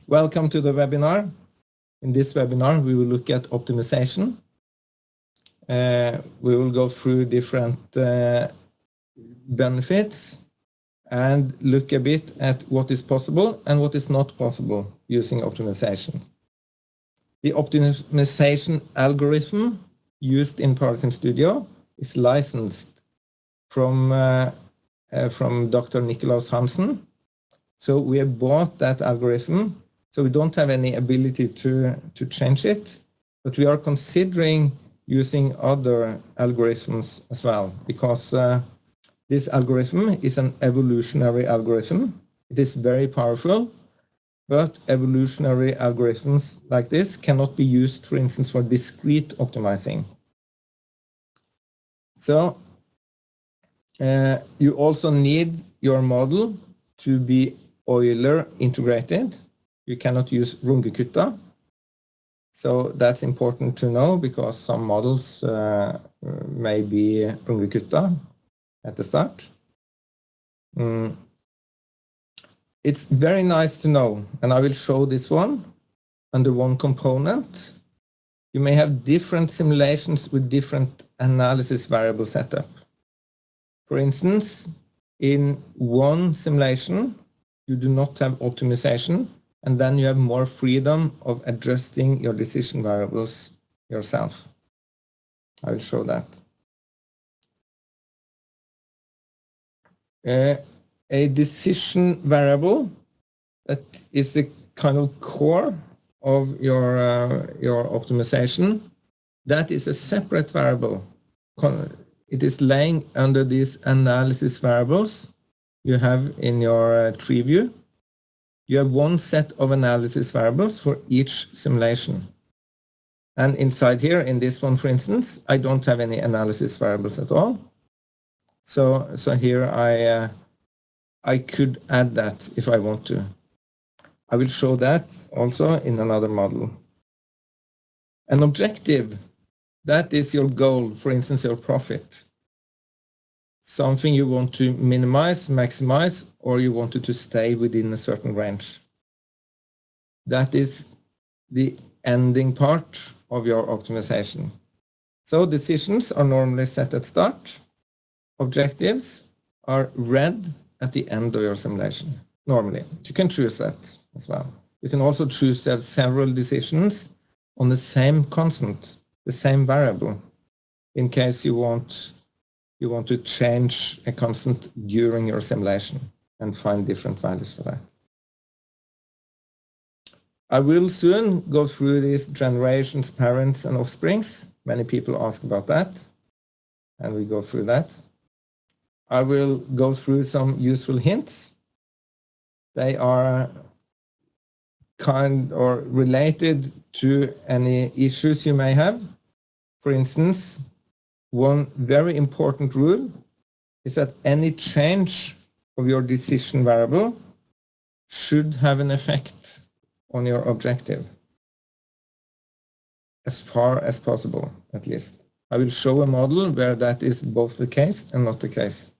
Welcome to the webinar. In this webinar, we will look at optimization. We will go through different benefits and look a bit at what is possible and what is not possible using optimization. The optimization algorithm used in Powersim Studio is licensed from Dr. Nikolaus Hansen. So we have bought that algorithm. So we don't have any ability to change it, but we are considering using other algorithms as well, because this algorithm is an evolutionary algorithm. It is very powerful, but evolutionary algorithms like this cannot be used, for instance, for discrete optimizing. So you also need your model to be Euler integrated. You cannot use Runge-Kutta. So that's important to know because some models may be Runge-Kutta at the start. It's very nice to know, and I will show this one under one component. You may have different simulations with different analysis variable setup. For instance, in one simulation, you do not have optimization, and then you have more freedom of adjusting your decision variables yourself. I will show that. A decision variable that is the kind of core of your optimization. That is a separate variable. It is laying under these analysis variables you have in your tree view. You have one set of analysis variables for each simulation. And inside here, in this one, for instance, I don't have any analysis variables at all. So here I could add that if I want to. I will show that also in another model. An objective, that is your goal, for instance, your profit. Something you want to minimize, maximize, or you want it to stay within a certain range. That is the ending part of your optimization. So decisions are normally set at start. Objectives are read at the end of your simulation, normally. You can choose that as well. You can also choose to have several decisions on the same constant, the same variable, in case you want to change a constant during your simulation and find different values for that. I will soon go through these generations, parents, and offsprings. Many people ask about that, and we go through that. I will go through some useful hints. They are kind or related to any issues you may have. For instance, one very important rule is that any change of your decision variable should have an effect on your objective, as far as possible, at least. I will show a model where that is both the case and not the case.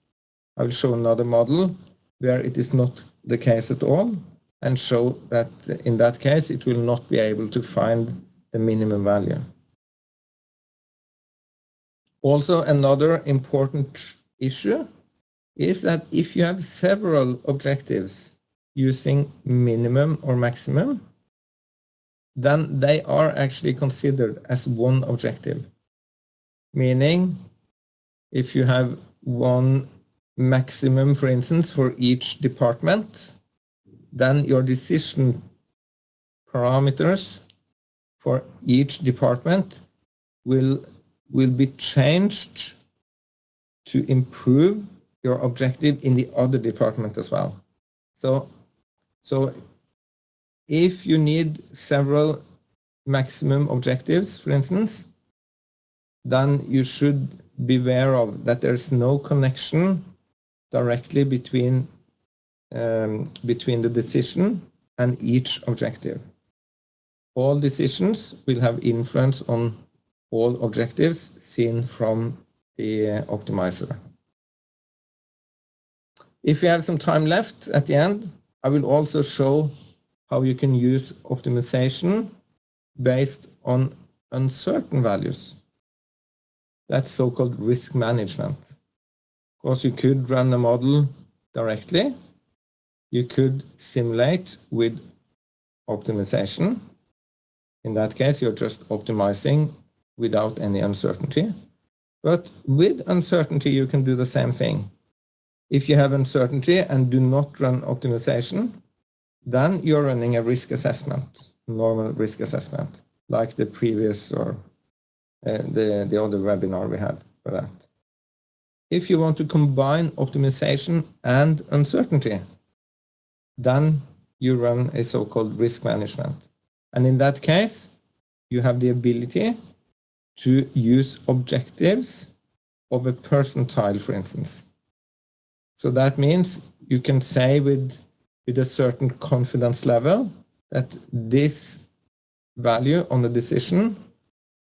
I will show another model where it is not the case at all, and show that in that case it will not be able to find the minimum value. Also, another important issue is that if you have several objectives using minimum or maximum, then they are actually considered as one objective. Meaning, if you have one maximum, for instance, for each department, then your decision parameters for each department will be changed to improve your objective in the other department as well. So if you need several maximum objectives, for instance, then you should be aware of that there's no connection directly between the decision and each objective. All decisions will have influence on all objectives seen from the optimizer. If you have some time left at the end, I will also show how you can use optimization based on uncertain values. That's so-called risk management. Of course, you could run a model directly. You could simulate with optimization. In that case, you're just optimizing without any uncertainty. But with uncertainty, you can do the same thing. If you have uncertainty and do not run optimization, then you're running a risk assessment, normal risk assessment, like the previous or the other webinar we had for that. If you want to combine optimization and uncertainty, then you run a so-called risk management. And in that case, you have the ability to use objectives of a percentile, for instance. So that means you can say with a certain confidence level that this value on the decision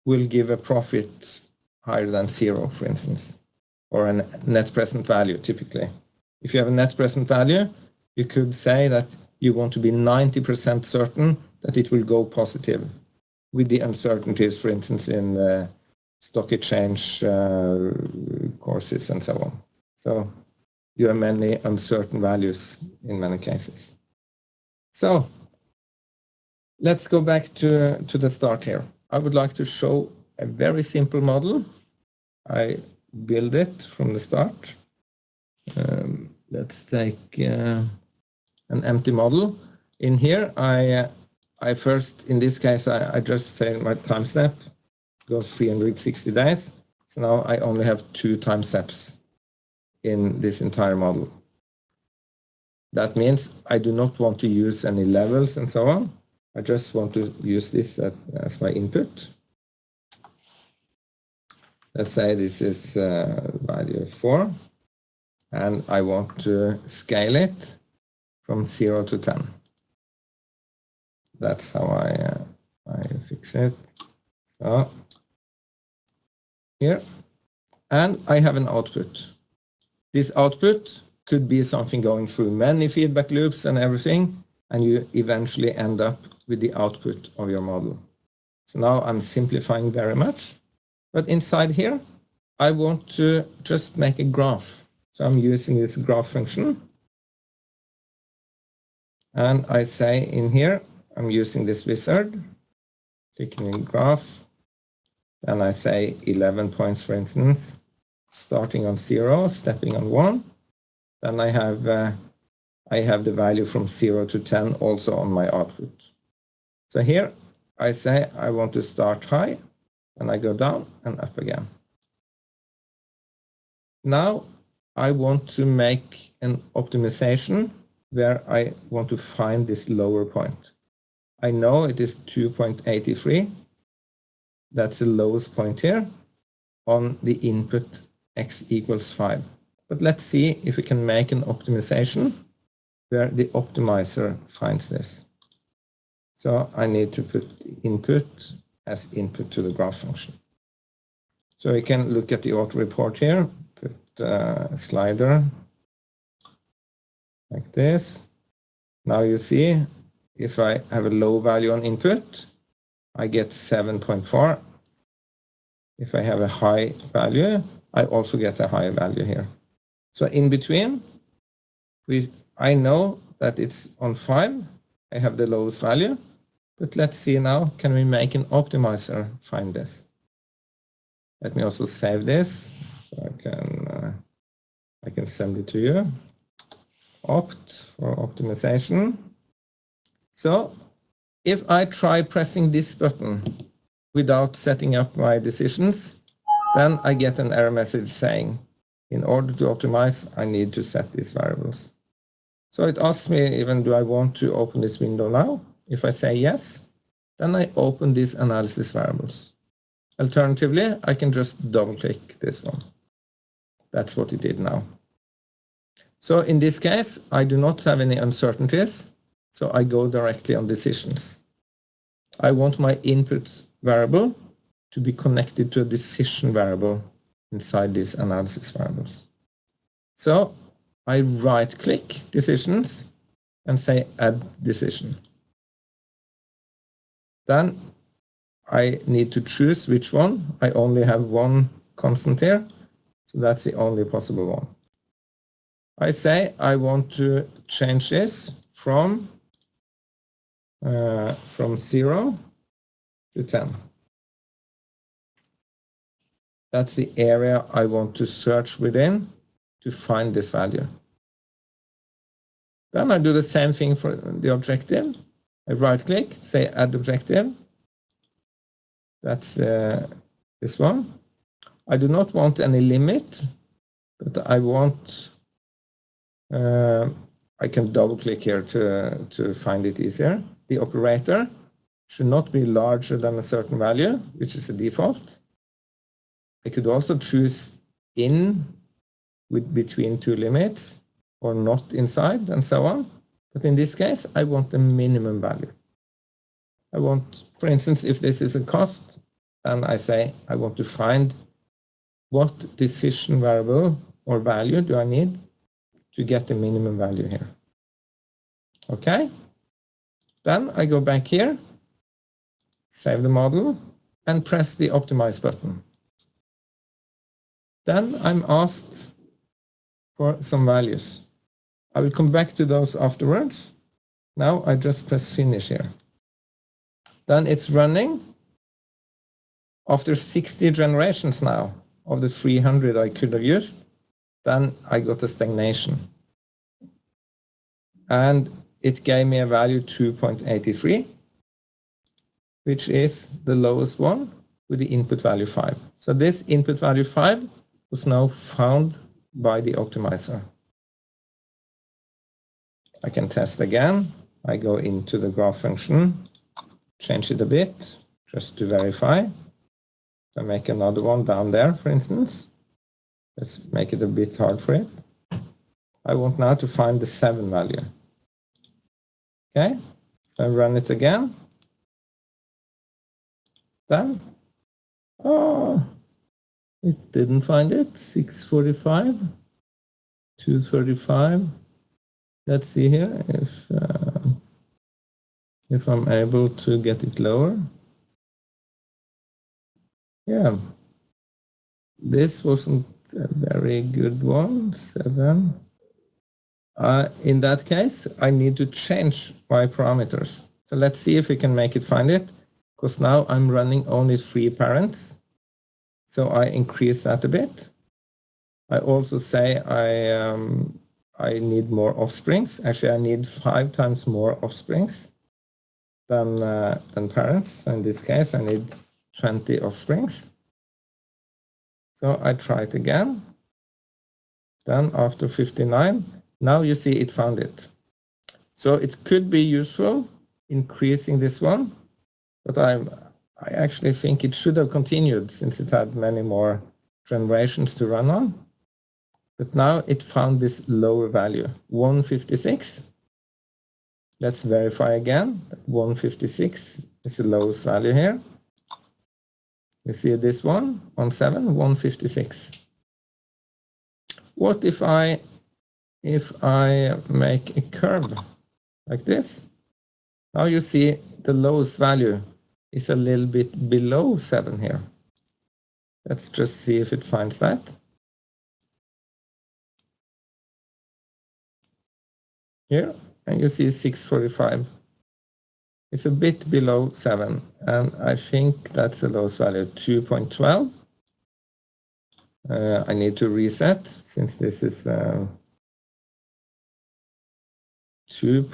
will give a profit higher than 0, for instance, or a net present value typically. If you have a net present value, you could say that you want to be 90% certain that it will go positive with the uncertainties, for instance, in stock exchange courses and so on. So you have many uncertain values in many cases. So let's go back to the start here. I would like to show a very simple model. I build it from the start. Let's take an empty model. In here, I first, in this case, I just say my time step goes 360 days. So now I only have 2 time steps in this entire model. That means I do not want to use any levels and so on. I just want to use this as my input. Let's say this is value 4, and I want to scale it from 0 to 10. That's how I fix it. So here, and I have an output. This output could be something going through many feedback loops and everything, and you eventually end up with the output of your model. So now I'm simplifying very much, but inside here, I want to just make a graph. So I'm using this graph function, and I say in here, I'm using this wizard, clicking in graph, and I say 11 points, for instance, starting on 0, stepping on 1. Then I have the value from 0 to 10 also on my output. So here I say I want to start high, and I go down and up again. Now I want to make an optimization where I want to find this lower point. I know it is 2.83. That's the lowest point here on the input x equals 5. But let's see if we can make an optimization where the optimizer finds this. So I need to put the input as input to the graph function. So we can look at the auto report here, put a slider like this. Now you see if I have a low value on input, I get 7.4. If I have a high value, I also get a high value here. So in between, I know that it's on 5. I have the lowest value. But let's see now, can we make an optimizer find this? Let me also save this so I can send it to you. Opt for optimization. So if I try pressing this button without setting up my decisions, then I get an error message saying, in order to optimize, I need to set these variables. So it asks me even, do I want to open this window now? If I say yes, then I open these analysis variables. Alternatively, I can just double-click this one. That's what it did now. So in this case, I do not have any uncertainties, so I go directly on decisions. I want my input variable to be connected to a decision variable inside these analysis variables. So I right-click decisions and say add decision. Then I need to choose which one. I only have one constant here, so that's the only possible one. I say I want to change this from 0 to 10. That's the area I want to search within to find this value. Then I do the same thing for the objective. I right-click, say add objective. That's this one. I do not want any limit, but I want, I can double-click here to find it easier. The operator should not be larger than a certain value, which is the default. I could also choose in with between two limits or not inside and so on. But in this case, I want the minimum value. I want, for instance, if this is a cost, then I say I want to find what decision variable or value do I need to get the minimum value here. Okay. Then I go back here, save the model, and press the optimize button. Then I'm asked for some values. I will come back to those afterwards. Now I just press finish here. Then it's running. After 60 generations now of the 300 I could have used, then I got a stagnation. And it gave me a value 2.83, which is the lowest one with the input value 5. So this input value 5 was now found by the optimizer. I can test again. I go into the graph function, change it a bit just to verify. I make another one down there, for instance. Let's make it a bit hard for it. I want now to find the 7 value. Okay, so I run it again. Then, oh, it didn't find it. 645, 235. Let's see here if I'm able to get it lower. Yeah, this wasn't a very good one. 7. In that case, I need to change my parameters. So let's see if we can make it find it, because now I'm running only 3 parents. So I increase that a bit. I also say I need more offsprings. Actually, I need 5 times more offsprings than parents. So in this case, I need 20 offsprings. So I try it again. Then after 59, now you see it found it. So it could be useful increasing this one, but I actually think it should have continued since it had many more generations to run on. But now it found this lower value, 156. Let's verify again. 156 is the lowest value here. You see this one on 7, 156. What if I make a curve like this? Now you see the lowest value is a little bit below 7 here. Let's just see if it finds that. Here, and you see 645. It's a bit below 7, and I think that's the lowest value, 2.12. I need to reset since this is 2.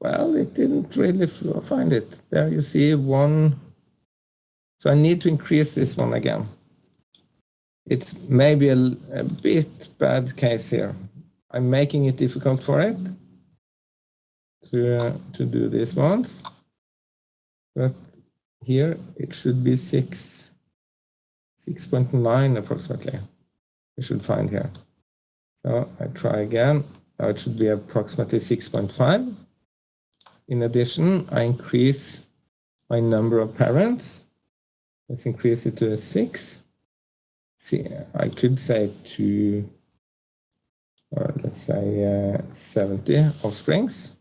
Well, it didn't really find it. There you see 1. So I need to increase this one again. It's maybe a bit bad case here. I'm making it difficult for it to do these ones, but here it should be 6.9 approximately. We should find here. So I try again. Now it should be approximately 6.5. In addition, I increase my number of parents. Let's increase it to 6. See, I could say 2. or let's say 70 offsprings.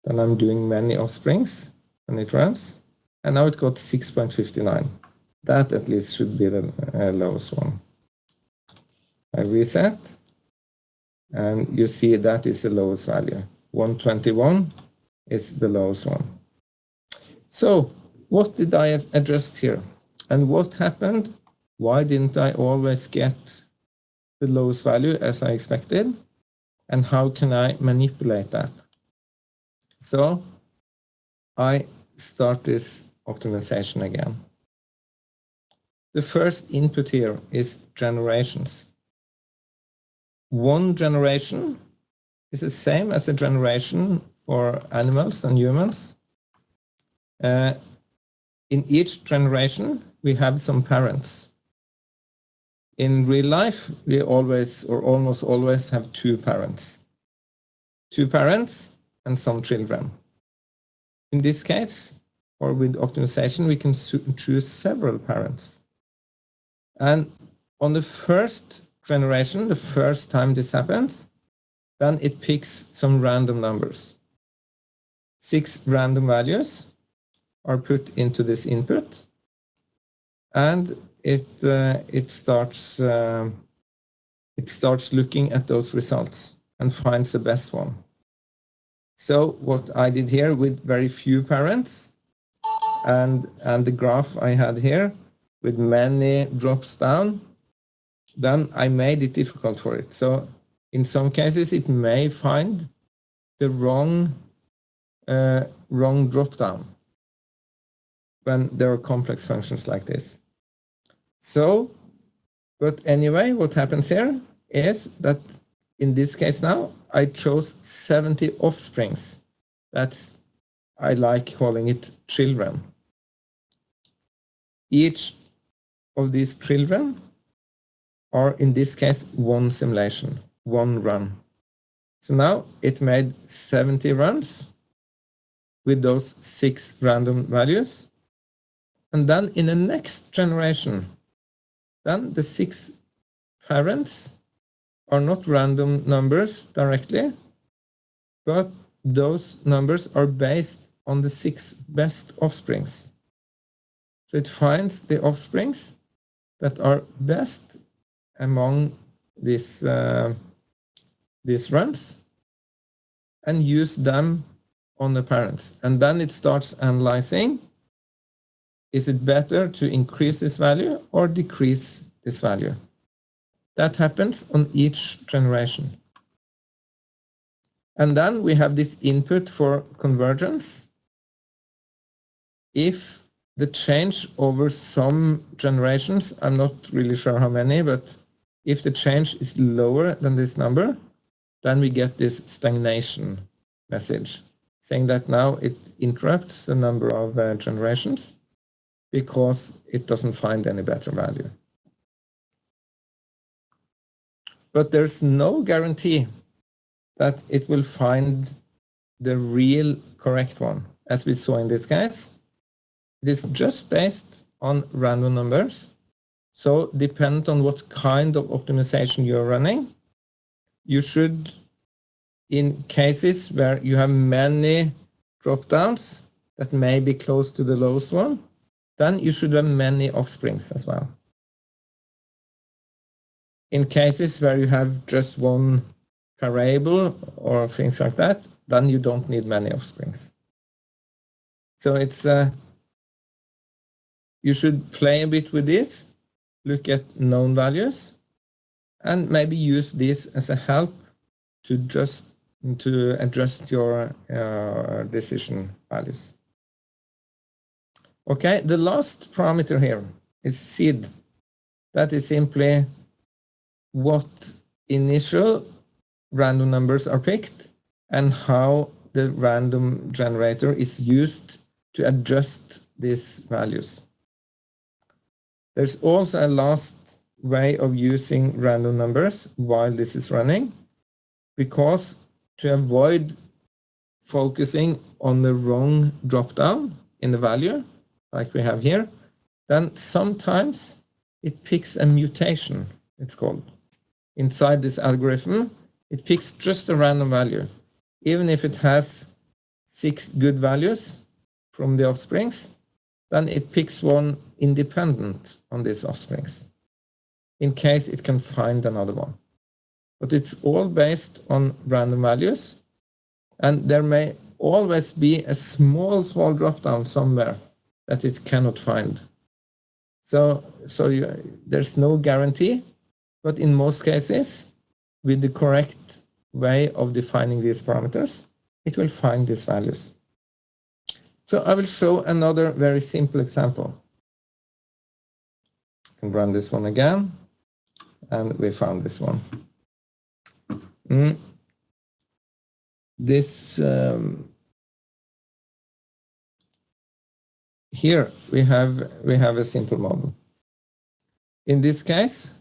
Then I'm doing many offsprings and it runs. And now it got 6.59. That at least should be the lowest one. I reset and you see that is the lowest value. 121 is the lowest one. So what did I adjust here? And what happened? Why didn't I always get the lowest value as I expected? And how can I manipulate that? So I start this optimization again. The first input here is generations. One generation is the same as a generation for animals and humans. In each generation, we have some parents. In real life, we always or almost always have two parents. Two parents and some children. In this case, or with optimization, we can choose several parents. And on the first generation, the first time this happens, then it picks some random numbers. 6 random values are put into this input, and it starts looking at those results and finds the best one. So what I did here with very few parents and the graph I had here with many drops down, then I made it difficult for it. So in some cases it may find the wrong drop down when there are complex functions like this. So, but anyway, what happens here is that in this case now, I chose 70 offsprings. That's, I like calling it children. Each of these children are, in this case, one simulation, one run. So now it made 70 runs with those 6 random values. And then in the next generation, then the 6 parents are not random numbers directly, but those numbers are based on the 6 best offsprings. So it finds the offsprings that are best among these runs and use them on the parents. And then it starts analyzing, is it better to increase this value or decrease this value? That happens on each generation. And then we have this input for convergence. If the change over some generations, I'm not really sure how many, but if the change is lower than this number, then we get this stagnation message saying that now it interrupts the number of generations because it doesn't find any better value. But there's no guarantee that it will find the real correct one. As we saw in this case, it is just based on random numbers. So depending on what kind of optimization you're running, you should, in cases where you have many drop-downs that may be close to the lowest one, then you should have many offsprings as well. In cases where you have just one variable or things like that, then you don't need many offsprings. So it's you should play a bit with this, look at known values, and maybe use this as a help to adjust your decision values. Okay, the last parameter here is seed. That is simply what initial random numbers are picked and how the random generator is used to adjust these values. There's also a last way of using random numbers while this is running, because to avoid focusing on the wrong drop-down in the value, like we have here, then sometimes it picks a mutation, it's called. inside this algorithm, it picks just a random value. Even if it has 6 good values from the offsprings, then it picks one independent on these offsprings, in case it can find another one. But it's all based on random values, and there may always be a small drop down somewhere that it cannot find. So there's no guarantee, but in most cases, with the correct way of defining these parameters, it will find these values. So I will show another very simple example. I can run this one again, and we found this one. Here we have a simple model. In this case,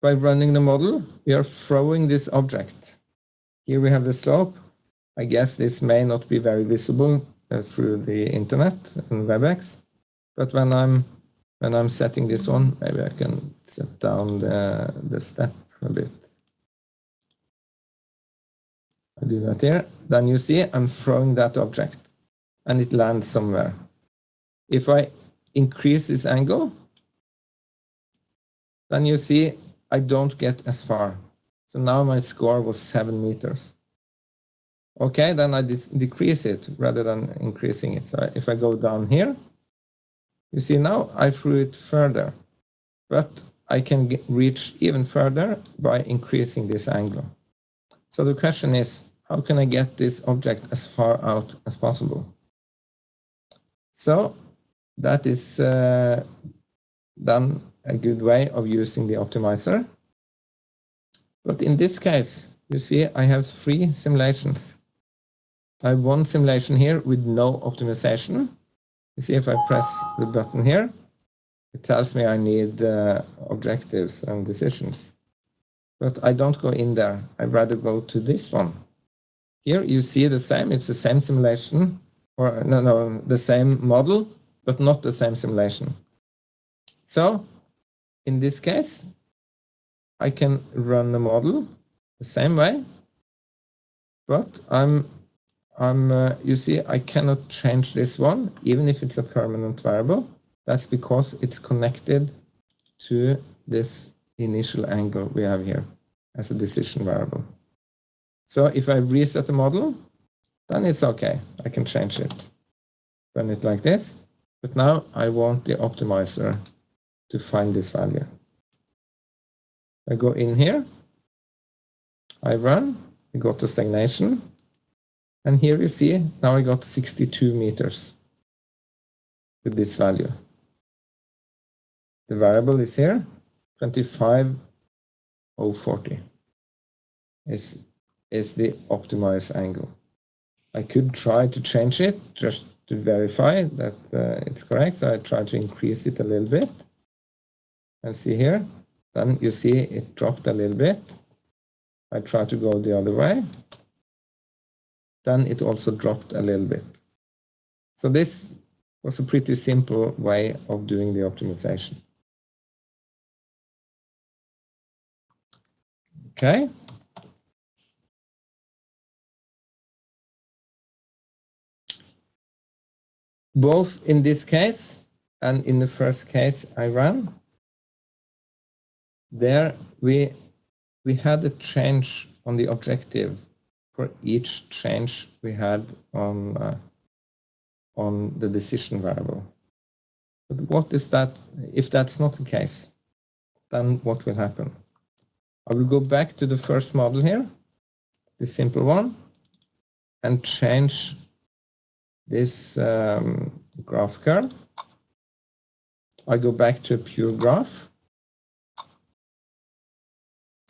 by running the model, we are throwing this object. Here we have the slope. I guess this may not be very visible through the internet and WebEx, but when I'm setting this one, maybe I can set down the step a bit. I do that here. Then you see I'm throwing that object, and it lands somewhere. If I increase this angle, then you see I don't get as far. So now my score was 7 meters. Okay, then I decrease it rather than increasing it. So if I go down here, you see now I threw it further, but I can reach even further by increasing this angle. So the question is, how can I get this object as far out as possible? So that is then a good way of using the optimizer. But in this case, you see I have 3 simulations. I have one simulation here with no optimization. You see if I press the button here, it tells me I need objectives and decisions. But I don't go in there. I'd rather go to this one. Here you see the same, it's the same simulation, or no, the same model, but not the same simulation. So in this case, I can run the model the same way, but you see I cannot change this one, even if it's a permanent variable. That's because it's connected to this initial angle we have here as a decision variable. So if I reset the model, then it's okay. I can change it. Run it like this. But now I want the optimizer to find this value. I go in here. I run. I go to stagnation. And here you see, now I got 62 meters with this value. The variable is here, 25,040 is the optimized angle. I could try to change it just to verify that it's correct. So I try to increase it a little bit. And see here, then you see it dropped a little bit. I try to go the other way. Then it also dropped a little bit. So this was a pretty simple way of doing the optimization. Okay. Both in this case and in the first case I ran, there we had a change on the objective for each change we had on the decision variable. But what is that? If that's not the case, then what will happen? I will go back to the first model here, the simple one, and change this graph curve. I go back to a pure graph,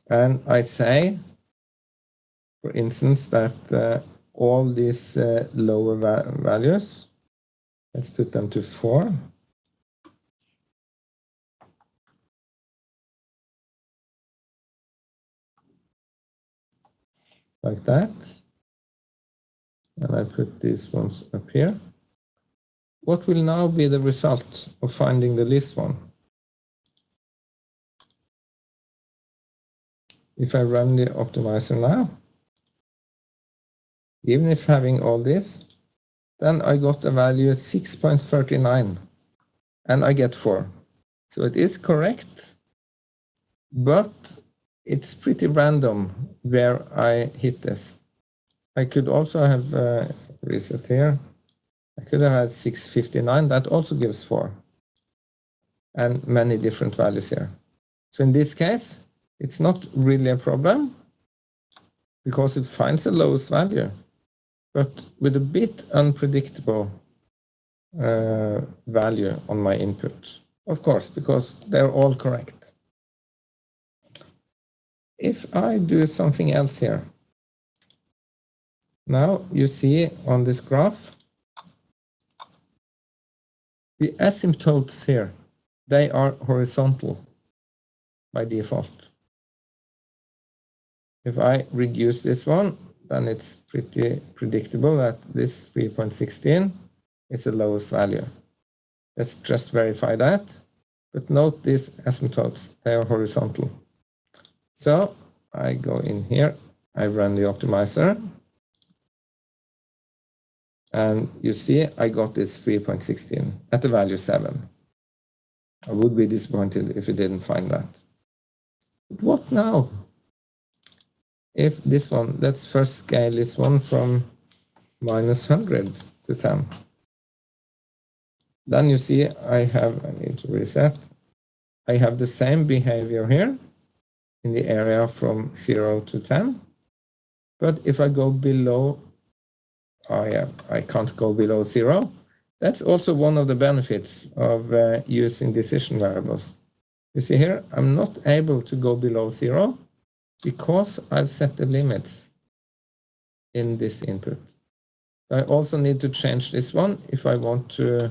and I say, for instance, that all these lower values, let's put them to 4. Like that. And I put these ones up here. What will now be the result of finding the least one? if I run the optimizer now, even if having all this, then I got a value 6.39 and I get 4. So it is correct, but it's pretty random where I hit this. I could also have reset here. I could have had 659, that also gives 4. And many different values here. So in this case, it's not really a problem because it finds the lowest value, but with a bit unpredictable value on my input. Of course, because they're all correct. If I do something else here, now you see on this graph, the asymptotes here, they are horizontal by default. If I reduce this one, then it's pretty predictable that this 3.16 is the lowest value. Let's just verify that. But note these asymptotes, they are horizontal. So I go in here, I run the optimizer, and you see I got this 3.16 at the value 7. I would be disappointed if it didn't find that. But what now? If this one, let's first scale this one from -100 to 10. Then you see I need to reset. I have the same behavior here in the area from 0 to 10. But if I go below, I can't go below 0. That's also one of the benefits of using decision variables. You see here, I'm not able to go below 0 because I've set the limits in this input. I also need to change this one if I want to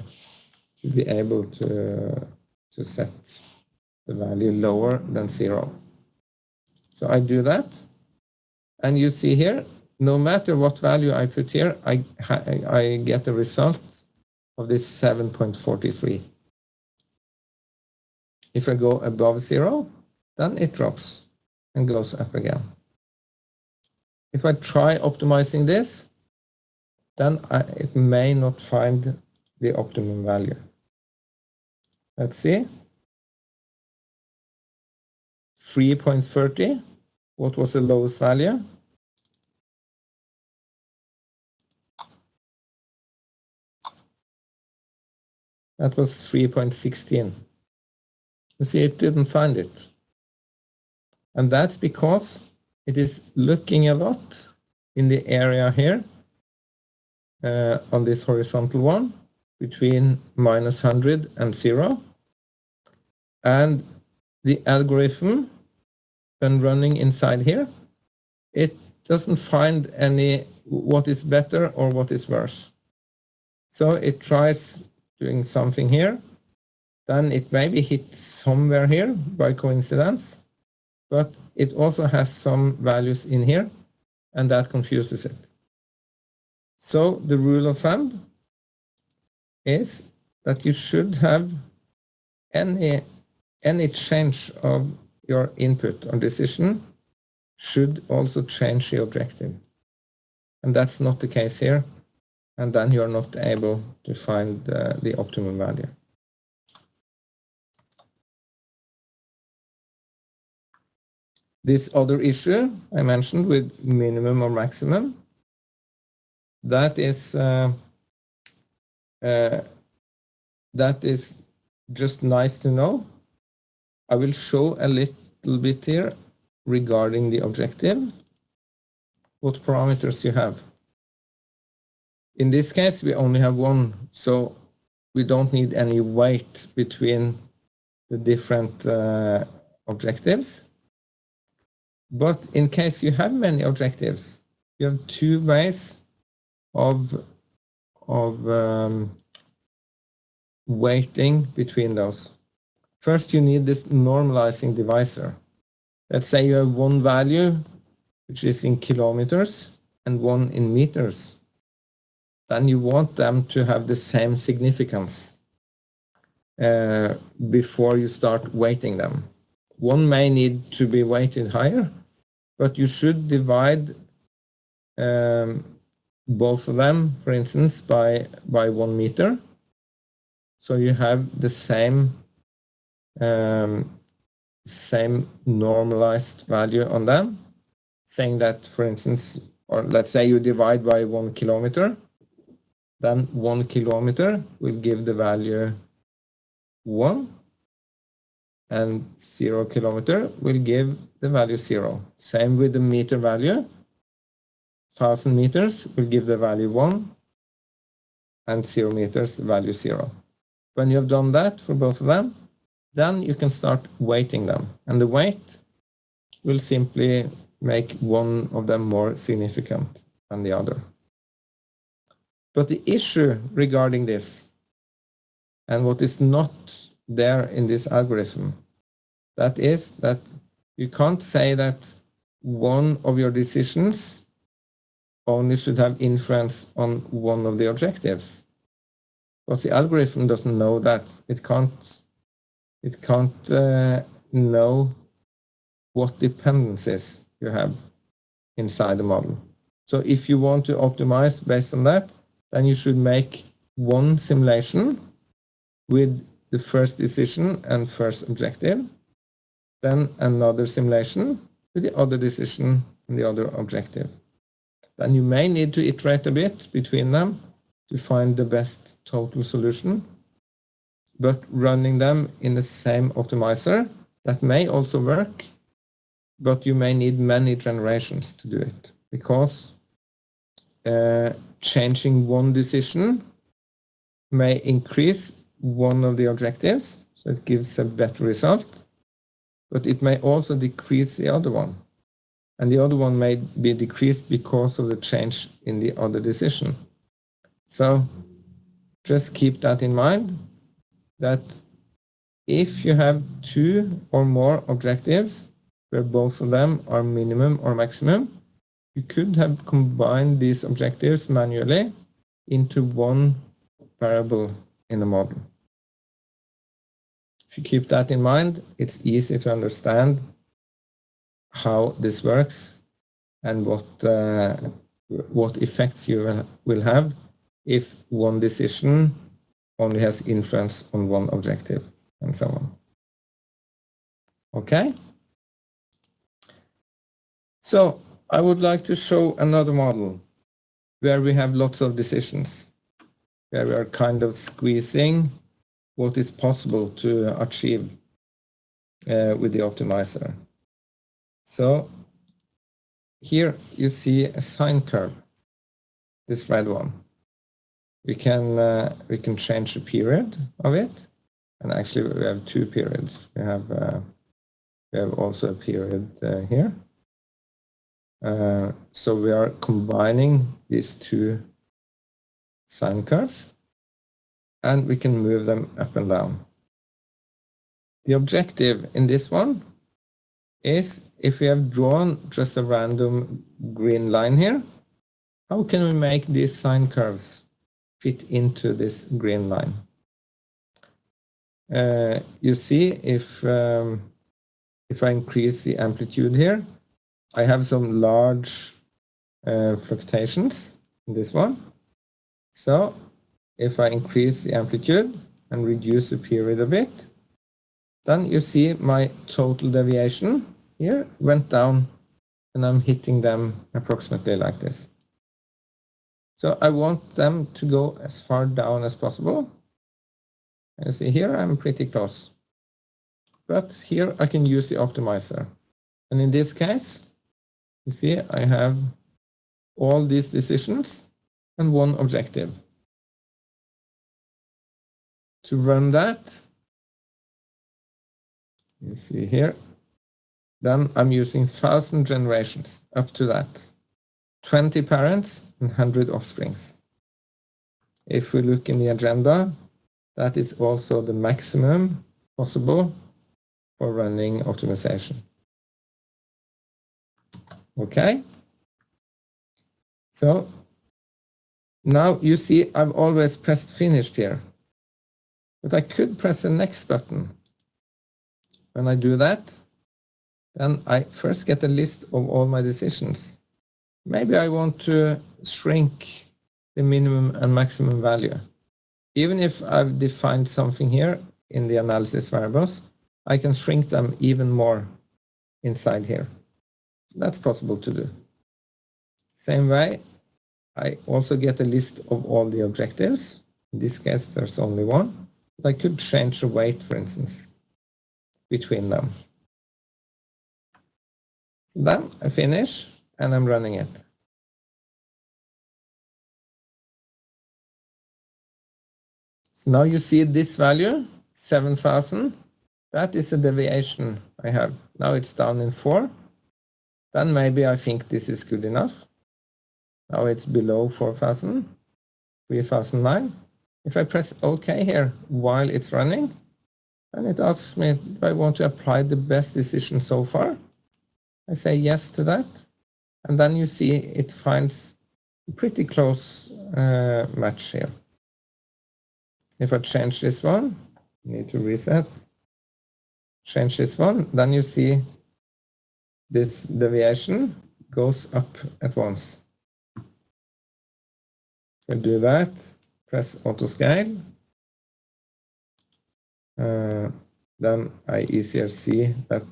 be able to set the value lower than 0. So I do that, and you see here, no matter what value I put here, I get a result of this 7.43. If I go above 0, then it drops and goes up again. If I try optimizing this, then it may not find the optimum value. Let's see. 3.30. What was the lowest value? That was 3.16. You see, it didn't find it. And that's because it is looking a lot in the area here on this horizontal one between -100 and 0. And the algorithm, when running inside here, it doesn't find any what is better or what is worse. So it tries doing something here, then it maybe hits somewhere here by coincidence, but it also has some values in here, and that confuses it. So the rule of thumb is that you should have any change of your input or decision should also change the objective. And that's not the case here. And then you're not able to find the optimum value. This other issue I mentioned with minimum or maximum, that is just nice to know. I will show a little bit here regarding the objective, what parameters you have. In this case, we only have one, so we don't need any weight between the different objectives. But in case you have many objectives, you have two ways of weighting between those. First, you need this normalizing divisor. Let's say you have one value, which is in kilometers, and one in meters. Then you want them to have the same significance before you start weighting them. One may need to be weighted higher, but you should divide both of them, for instance, by 1 meter. So you have the same normalized value on them, saying that, for instance, or let's say you divide by 1 kilometer, then 1 kilometer will give the value 1, and 0 kilometer will give the value 0. Same with the meter value. 1,000 meters will give the value 1, and 0 meters the value 0. When you have done that for both of them, then you can start weighting them. And the weight will simply make one of them more significant than the other. But the issue regarding this, and what is not there in this algorithm, that is that you can't say that one of your decisions only should have influence on one of the objectives. But the algorithm doesn't know that. It can't know what dependencies you have inside the model. So if you want to optimize based on that, then you should make one simulation with the first decision and first objective, then another simulation with the other decision and the other objective. Then you may need to iterate a bit between them to find the best total solution, but running them in the same optimizer, that may also work, but you may need many generations to do it, because changing one decision may increase one of the objectives, so it gives a better result, but it may also decrease the other one. And the other one may be decreased because of the change in the other decision. So just keep that in mind, that if you have 2 or more objectives where both of them are minimum or maximum, you could have combined these objectives manually into one variable in the model. If you keep that in mind, it's easy to understand how this works and what effects you will have if one decision only has influence on one objective, and so on. Okay? So I would like to show another model where we have lots of decisions, where we are kind of squeezing what is possible to achieve with the optimizer. So here you see a sine curve, this red one. We can change the period of it, and actually we have 2 periods. We have also a period here. So we are combining these 2 sine curves, and we can move them up and down. The objective in this one is, if we have drawn just a random green line here, how can we make these sine curves fit into this green line? You see, if I increase the amplitude here, I have some large fluctuations in this one. So if I increase the amplitude and reduce the period a bit, then you see my total deviation here went down, and I'm hitting them approximately like this. So I want them to go as far down as possible. You see here I'm pretty close. But here I can use the optimizer. And in this case, you see I have all these decisions and one objective. To run that, you see here, then I'm using 1,000 generations up to that. 20 parents and 100 offsprings. If we look in the agenda, that is also the maximum possible for running optimization. Okay? So now you see I've always pressed finished here, but I could press the next button. When I do that, then I first get a list of all my decisions. Maybe I want to shrink the minimum and maximum value. Even if I've defined something here in the analysis variables, I can shrink them even more inside here. That's possible to do. Same way, I also get a list of all the objectives. In this case, there's only one. I could change the weight, for instance, between them. Then I finish and I'm running it. So now you see this value, 7,000. That is the deviation I have. Now it's down in 4. Then maybe I think this is good enough. Now it's below 4,000, 3,009. If I press OK here while it's running, and it asks me if I want to apply the best decision so far. I say yes to that. And then you see it finds a pretty close match here. If I change this one, need to reset, change this one, then you see this deviation goes up at once. I'll do that, press auto scale. Then I easier see that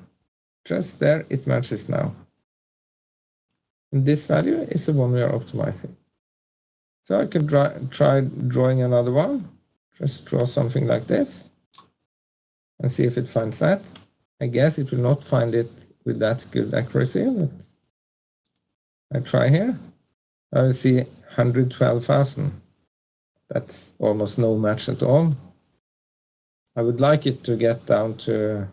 just there it matches now. And this value is the one we are optimizing. So I could try drawing another one. Just draw something like this and see if it finds that. I guess it will not find it with that good accuracy, but I try here. I will see 112,000. That's almost no match at all. I would like it to get down to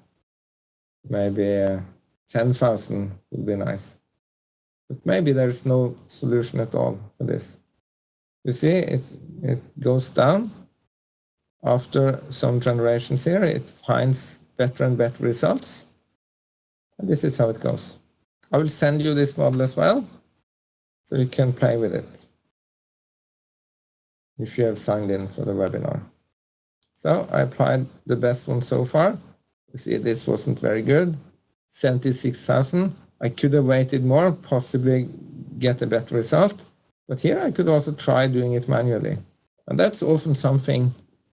maybe 10,000 would be nice. But maybe there's no solution at all for this. You see, it goes down. After some generations here, it finds better and better results. And this is how it goes. I will send you this model as well, so you can play with it if you have signed in for the webinar. So I applied the best one so far. You see, this wasn't very good. 76,000. I could have waited more, possibly get a better result. But here I could also try doing it manually. And that's often something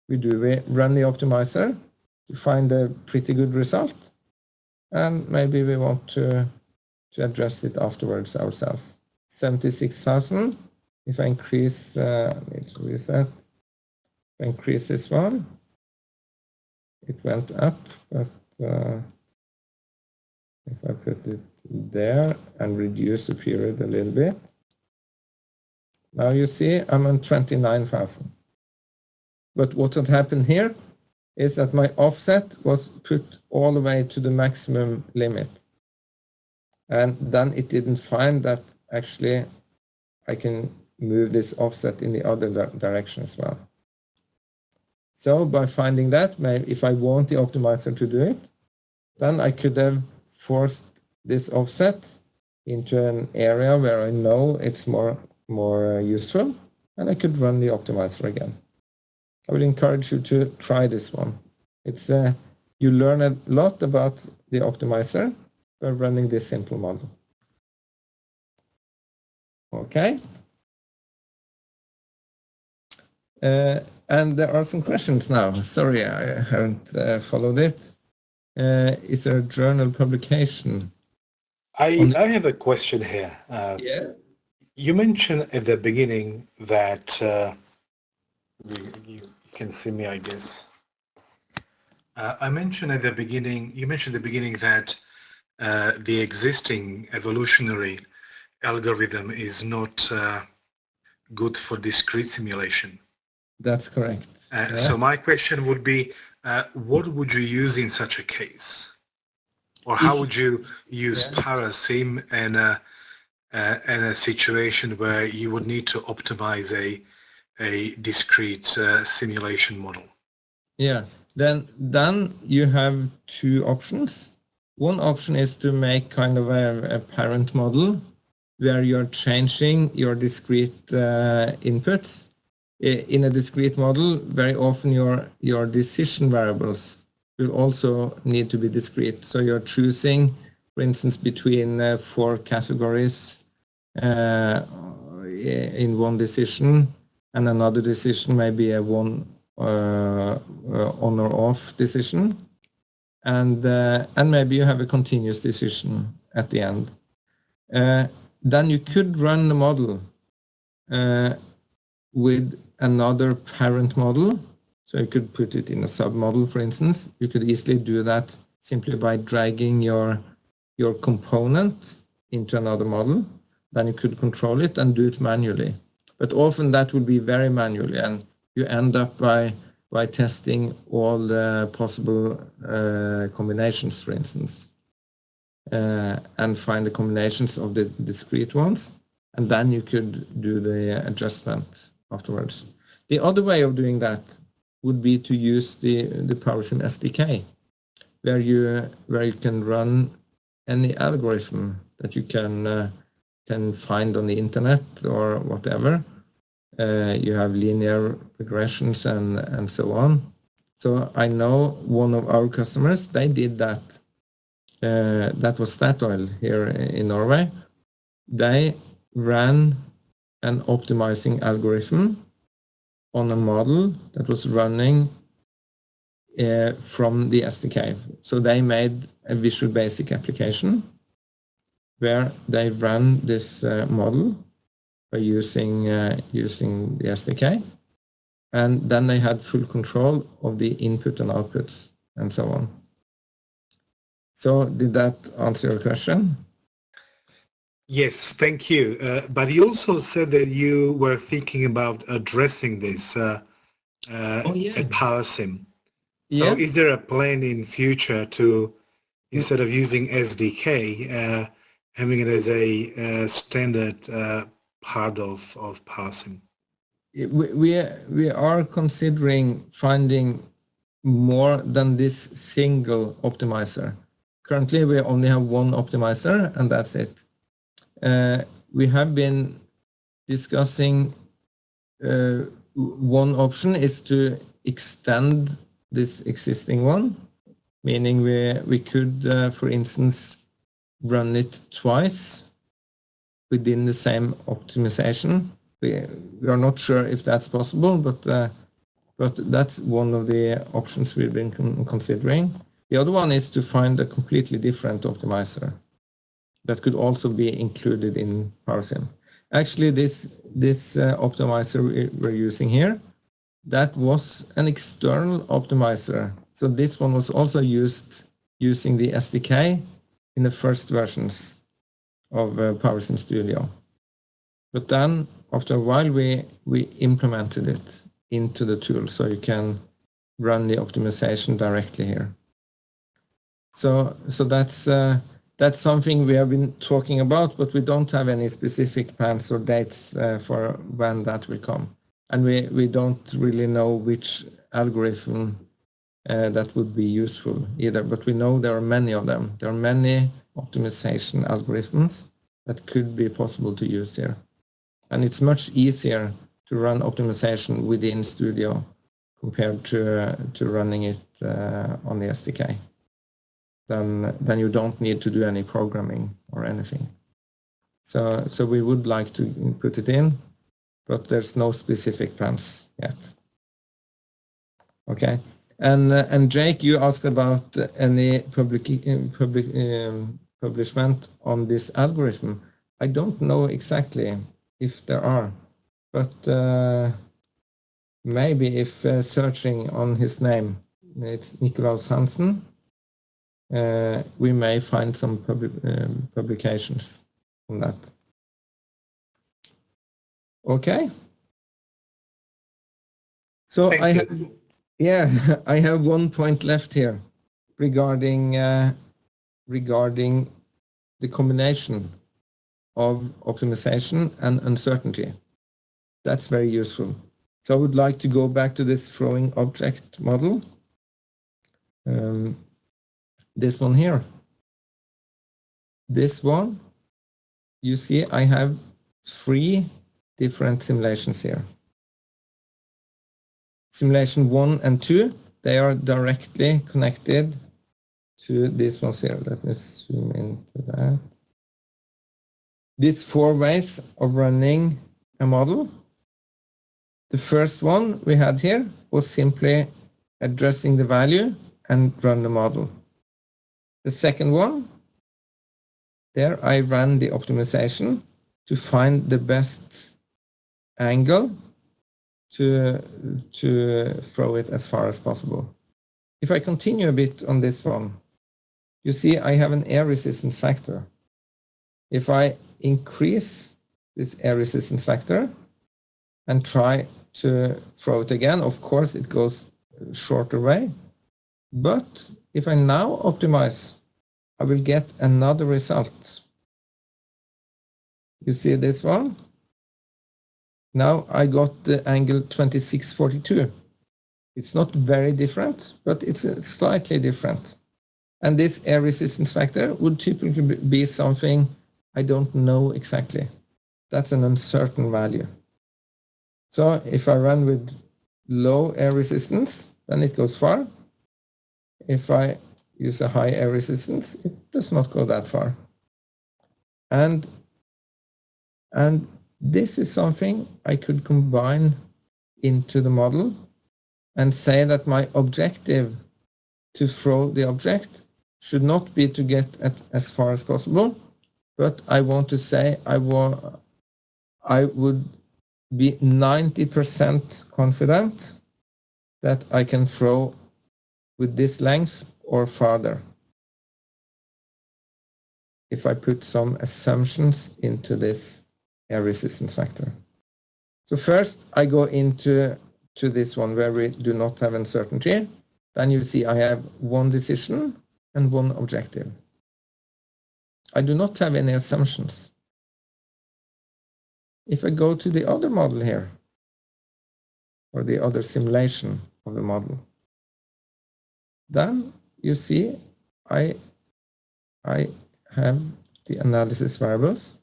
we do. We run the optimizer to find a pretty good result. And maybe we want to adjust it afterwards ourselves. 76,000. If I increase, need to reset. If I increase this one, it went up, but if I put it there and reduce the period a little bit, now you see I'm on 29,000. But what had happened here is that my offset was put all the way to the maximum limit. And then it didn't find that actually I can move this offset in the other direction as well. So by finding that, maybe if I want the optimizer to do it, then I could have forced this offset into an area where I know it's more useful, and I could run the optimizer again. I would encourage you to try this one. It's you learn a lot about the optimizer by running this simple model. Okay. And there are some questions now. Sorry, I haven't followed it. Is there a journal publication? I have a question here. Yeah. You mentioned at the beginning that you can see me, I guess. You mentioned at the beginning that the existing evolutionary algorithm is not good for discrete simulation. That's correct. Yeah. So my question would be, what would you use in such a case? Or how would you use Powersim in a situation where you would need to optimize a discrete simulation model? Yeah, then you have two options. One option is to make kind of a parent model where you're changing your discrete inputs. In a discrete model, very often your decision variables will also need to be discrete. So you're choosing, for instance, between 4 categories in one decision, and another decision may be a one on or off decision, and maybe you have a continuous decision at the end. Then you could run the model with another parent model. So you could put it in a sub-model, for instance. You could easily do that simply by dragging your component into another model. Then you could control it and do it manually. But often that will be very manually, and you end up by testing all the possible combinations, for instance, and find the combinations of the discrete ones, and then you could do the adjustment afterwards. The other way of doing that would be to use the Powersim SDK, where you can run any algorithm that you can find on the internet or whatever. You have linear regressions and so on. So I know one of our customers, they did that. That was Statoil here in Norway. They ran an optimizing algorithm on a model that was running from the SDK. So they made a Visual Basic application where they ran this model by using the SDK, and then they had full control of the input and outputs and so on. So did that answer your question? Yes, thank you. But you also said that you were thinking about addressing this at Powersim. So is there a plan in future to, instead of using SDK, having it as a standard part of Powersim? We are considering finding more than this single optimizer. Currently, we only have one optimizer, and that's it. We have been discussing one option is to extend this existing one, meaning we could, for instance, run it twice within the same optimization. We are not sure if that's possible, but that's one of the options we've been considering. The other one is to find a completely different optimizer that could also be included in Powersim. Actually, this optimizer we're using here, that was an external optimizer. So this one was also used using the SDK in the first versions of Powersim Studio. But then, after a while, we implemented it into the tool, so you can run the optimization directly here. So that's something we have been talking about, but we don't have any specific plans or dates for when that will come. And we don't really know which algorithm that would be useful either, but we know there are many of them. There are many optimization algorithms that could be possible to use here. And it's much easier to run optimization within Studio compared to running it on the SDK. Then you don't need to do any programming or anything. So we would like to put it in, but there's no specific plans yet. Okay, and Jake, you asked about any publishment on this algorithm. I don't know exactly if there are, but maybe if searching on his name, it's Nikolaus Hansen, we may find some publications on that. Okay. So I have 1 point left here regarding the combination of optimization and uncertainty. That's very useful. So I would like to go back to this throwing object model. This one here. This one, you see I have 3 different simulations here. Simulation 1 and 2, they are directly connected to this one here. Let me zoom into that. These 4 ways of running a model. The first one we had here was simply addressing the value and run the model. The second one, there I ran the optimization to find the best angle to throw it as far as possible. If I continue a bit on this one, you see I have an air resistance factor. If I increase this air resistance factor and try to throw it again, of course it goes a shorter way. But if I now optimize, I will get another result. You see this one? Now I got the angle 2642. It's not very different, but it's slightly different. And this air resistance factor would typically be something I don't know exactly. That's an uncertain value. So if I run with low air resistance, then it goes far. If I use a high air resistance, it does not go that far. And this is something I could combine into the model and say that my objective to throw the object should not be to get as far as possible, but I want to say I would be 90% confident that I can throw with this length or farther if I put some assumptions into this air resistance factor. So first I go into this one where we do not have uncertainty. Then you see I have one decision and one objective. I do not have any assumptions. If I go to the other model here, or the other simulation of the model, then you see I have the analysis variables,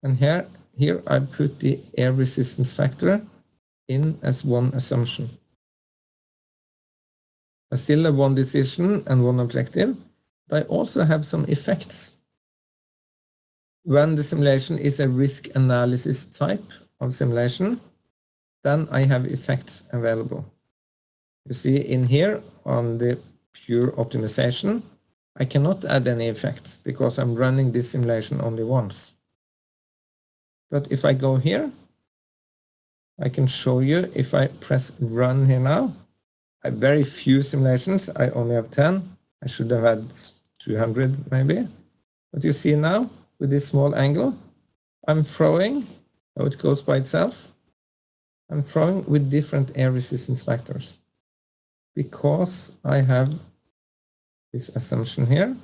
and here I put the air resistance factor in as one assumption. I still have one decision and one objective, but I also have some effects. When the simulation is a risk analysis type of simulation, then I have effects available. You see in here on the pure optimization, I cannot add any effects because I'm running this simulation only once. But if I go here, I can show you if I press run here now. I have very few simulations. I only have 10. I should have had 200 maybe. But you see now with this small angle, I'm throwing, how it goes by itself. I'm throwing with different air resistance factors because I have this assumption here.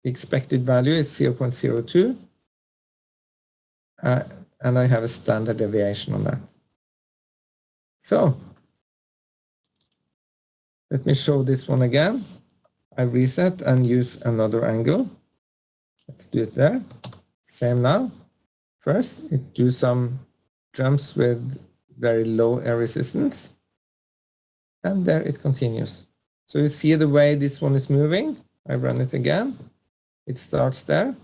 The expected value is 0.02. And I have a standard deviation on that. So let me show this one again. I reset and use another angle. Let's do it there. Same now. First, it do some jumps with very low air resistance. And there it continues. So you see the way this one is moving. I run it again. It starts there.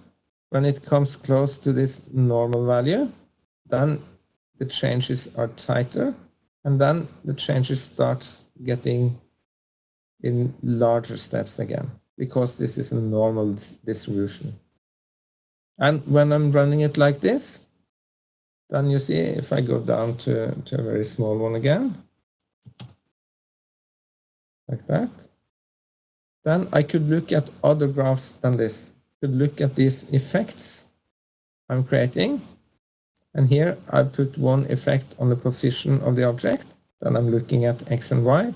When it comes close to this normal value, then the changes are tighter, and then the changes starts getting in larger steps again, because this is a normal distribution. And when I'm running it like this, then you see if I go down to a very small one again, like that, then I could look at other graphs than this. I could look at these effects I'm creating. And here I put one effect on the position of the object. Then I'm looking at X and Y.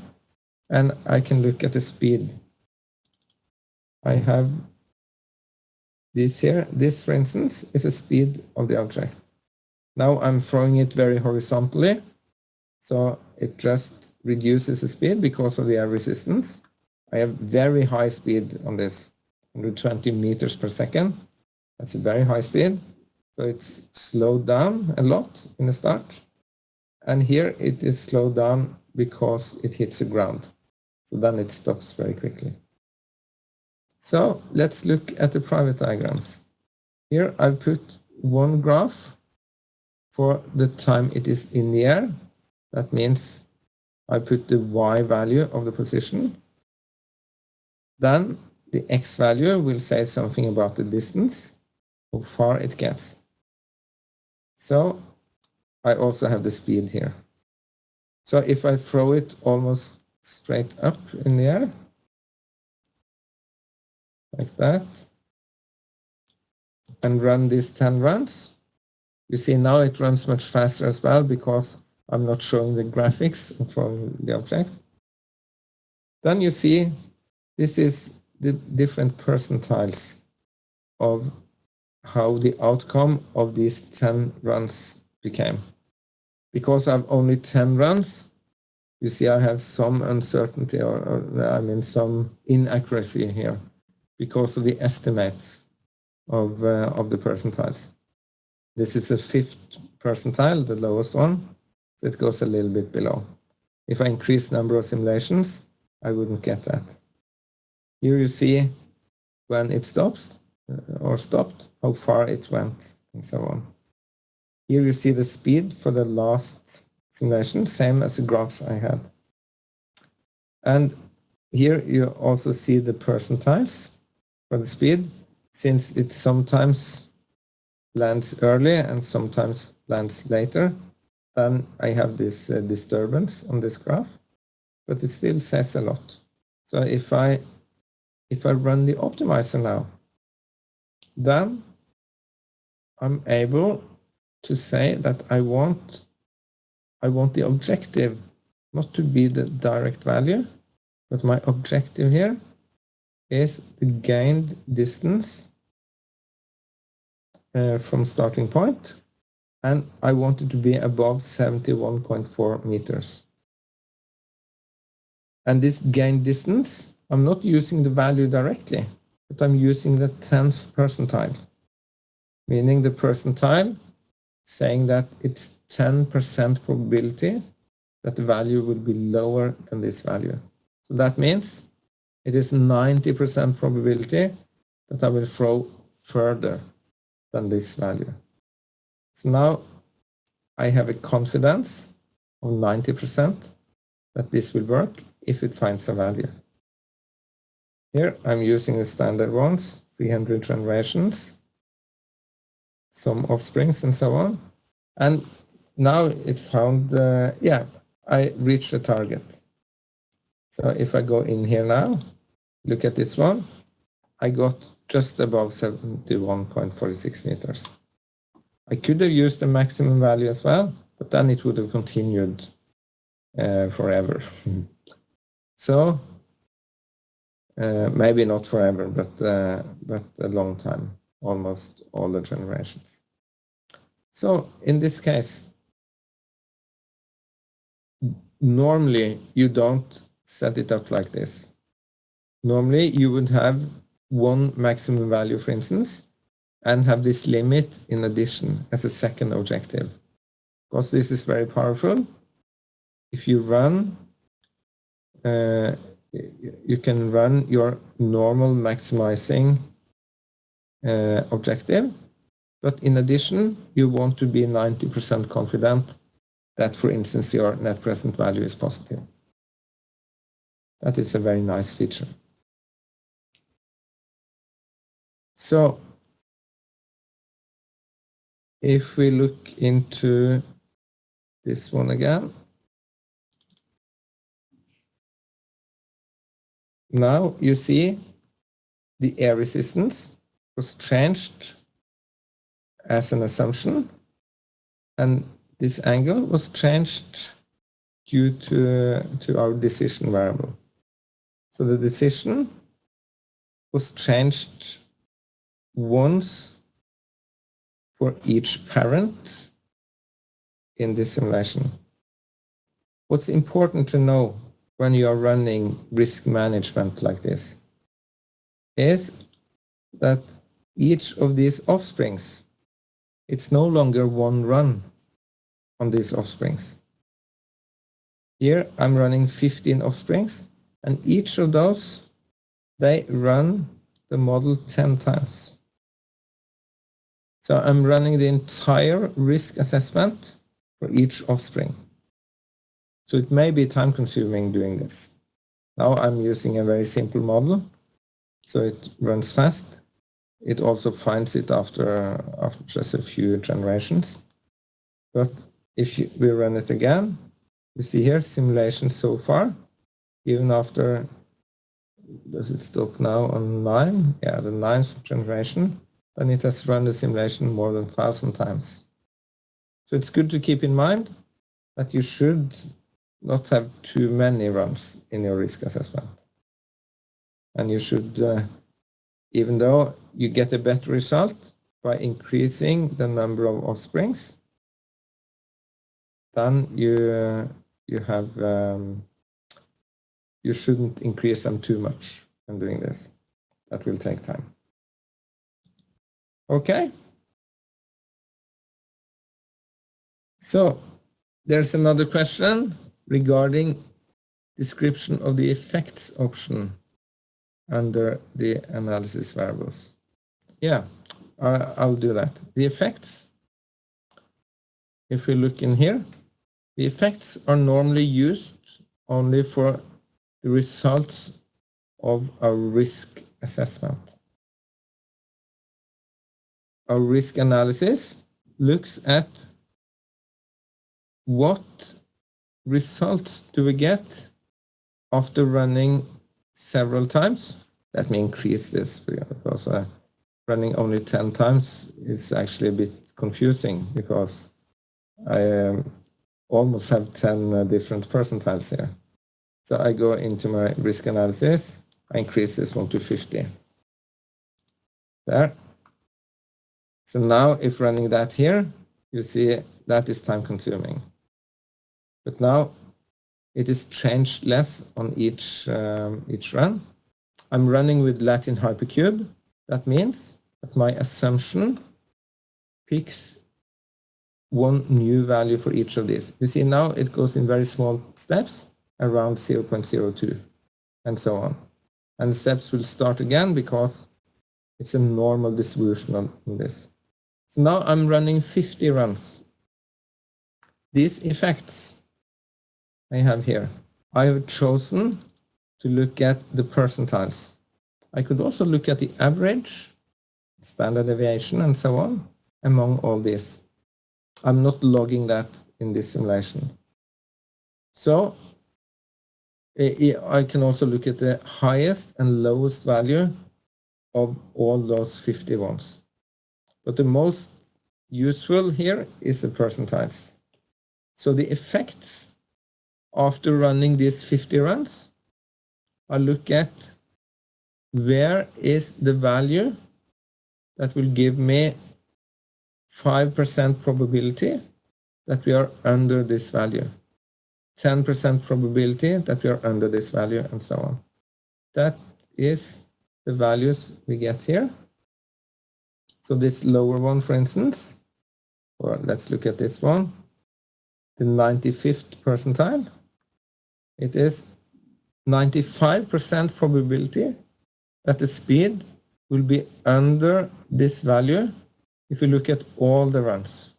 And I can look at the speed. I have this here. This, for instance, is the speed of the object. Now I'm throwing it very horizontally. So it just reduces the speed because of the air resistance. I have very high speed on this, 120 meters per second. That's a very high speed. So it's slowed down a lot in the start. And here it is slowed down because it hits the ground. So then it stops very quickly. So let's look at the private diagrams. Here I've put one graph for the time it is in the air. That means I put the y value of the position. Then the x value will say something about the distance, how far it gets. So I also have the speed here. So if I throw it almost straight up in the air, like that, and run these 10 runs, you see now it runs much faster as well because I'm not showing the graphics from the object. Then you see this is the different percentiles of how the outcome of these 10 runs became. Because I've only 10 runs, you see I have some uncertainty or I mean some inaccuracy here because of the estimates of the percentiles. This is the 5th percentile, the lowest one, so it goes a little bit below. If I increase number of simulations, I wouldn't get that. Here you see when it stops or stopped, how far it went, and so on. Here you see the speed for the last simulation, same as the graphs I had. And here you also see the percentiles for the speed, since it sometimes lands early and sometimes lands later. Then I have this disturbance on this graph, but it still says a lot. So if I run the optimizer now, then I'm able to say that I want the objective not to be the direct value, but my objective here is the gained distance from starting point, and I want it to be above 71.4 meters. And this gained distance, I'm not using the value directly, but I'm using the 10th percentile, meaning the percentile saying that it's 10% probability that the value will be lower than this value. So that means it is 90% probability that I will throw further than this value. So now I have a confidence of 90% that this will work if it finds a value. Here I'm using the standard ones, 300 generations, some offsprings and so on. And now it found, I reached the target. So if I go in here now, look at this one, I got just above 71.46 meters. I could have used the maximum value as well, but then it would have continued forever. So maybe not forever, but a long time, almost all the generations. So in this case, normally you don't set it up like this. Normally you would have one maximum value, for instance, and have this limit in addition as a second objective. Because this is very powerful. If you run, you can run your normal maximizing objective, but in addition, you want to be 90% confident that, for instance, your net present value is positive. That is a very nice feature. So if we look into this one again, now you see the air resistance was changed as an assumption, and this angle was changed due to our decision variable. So the decision was changed once for each parent in this simulation. What's important to know when you are running risk management like this is that each of these offsprings, it's no longer one run on these offsprings. Here I'm running 15 offsprings, and each of those, they run the model 10 times. So I'm running the entire risk assessment for each offspring. So it may be time consuming doing this. Now I'm using a very simple model, so it runs fast. It also finds it after just a few generations. But if we run it again, you see here simulation so far, even after, does it stop now on 9? Yeah, the 9th generation. Then it has run the simulation more than 1,000 times. So it's good to keep in mind that you should not have too many runs in your risk assessment. And you should, even though you get a better result by increasing the number of offsprings, then you shouldn't increase them too much when doing this. That will take time. Okay. So there's another question regarding description of the effects option under the analysis variables. Yeah, I'll do that. The effects, if we look in here, the effects are normally used only for the results of our risk assessment. Our risk analysis looks at what results do we get after running several times. Let me increase this because running only 10 times is actually a bit confusing because I almost have 10 different percentiles here. So I go into my risk analysis, I increase this one to 50. There. So now if running that here, you see that is time consuming. But now it is changed less on each run. I'm running with Latin hypercube. That means that my assumption picks one new value for each of these. You see now it goes in very small steps, around 0.02 and so on. And the steps will start again because it's a normal distribution on this. So now I'm running 50 runs. These effects I have here, I have chosen to look at the percentiles. I could also look at the average, standard deviation, and so on among all these. I'm not logging that in this simulation. So I can also look at the highest and lowest value of all those 50 ones. But the most useful here is the percentiles. So the effects after running these 50 runs, I look at where is the value that will give me 5% probability that we are under this value, 10% probability that we are under this value, and so on. That is the values we get here. So this lower one, for instance, or let's look at this one, the 95th percentile. It is 95% probability that the speed will be under this value if you look at all the runs.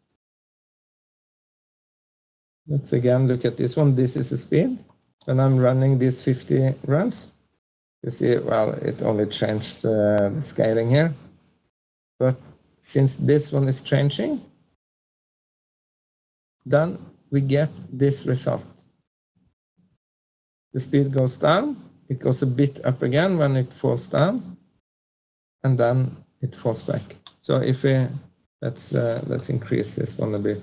Let's again look at this one. This is the speed. When I'm running these 50 runs, you see, well, it only changed the scaling here. But since this one is changing, then we get this result. The speed goes down, it goes a bit up again when it falls down, and then it falls back. So if we, let's increase this one a bit,